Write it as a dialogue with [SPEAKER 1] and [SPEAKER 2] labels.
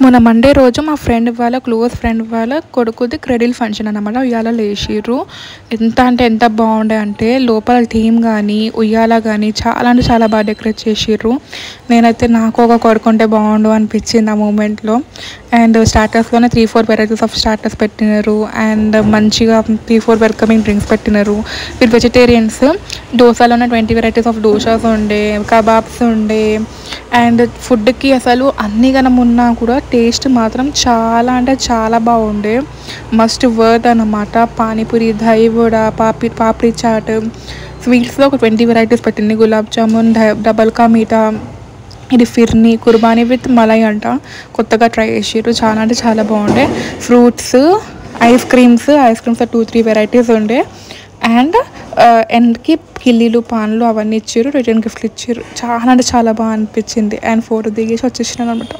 [SPEAKER 1] మొన్న మండే రోజు మా ఫ్రెండ్ వాళ్ళ క్లోజ్ ఫ్రెండ్ వాళ్ళ కొడుకుది క్రెడిల్ ఫంక్షన్ అనమాట. ఉయ్యాల లేచిర్రు. ఎంత అంటే ఎంత బాగుండే అంటే లోపల థీమ్ కానీ ఉయ్యాల కానీ చాలా అంటే చాలా బాగా డెకరేట్ చేసిర్రు. నేనైతే నాకు ఒక కొడుకు ఉంటే బాగుండు అనిపించింది ఆ మూమెంట్లో. అండ్ స్టార్టర్స్లోనే 3-4 వెరైటీస్ ఆఫ్ స్టార్టర్స్ పెట్టినారు. అండ్ మంచిగా 3-4 వెల్కమింగ్ డ్రింక్స్ పెట్టినారు. మీరు వెజిటేరియన్స్ దోశలోనే 20 వెరైటీస్ ఆఫ్ దోశాస్ ఉండే, కబాబ్స్ ఉండే. అండ్ ఫుడ్కి అసలు అన్ని గనం ఉన్నా కూడా టేస్ట్ మాత్రం చాలా అంటే చాలా బాగుండే. మస్ట్ వర్త్ అన్నమాట. పానీపూరి, దహి వడ, పాపడి చాట్, స్వీట్స్లో ఒక 20 వెరైటీస్ పెట్టింది. గులాబ్ జామున్, డబల్ కా మీఠా, ఇది ఫిర్నీ, కుర్బానీ విత్ మలై అంట. కొత్తగా ట్రై చేసిర్రు. చాలా అంటే చాలా బాగుండే. ఫ్రూట్స్, ఐస్ క్రీమ్స్ 2-3 వెరైటీస్ ఉండే. అండ్ ఎండ్కి కిల్లీలు, పాన్లు అవన్నీ ఇచ్చారు. రిటర్న్ గిఫ్ట్లు ఇచ్చారు. చాలా అంటే చాలా బాగా అనిపించింది. అండ్ ఫోటో దిగేసి వచ్చేసినాను అనమాట.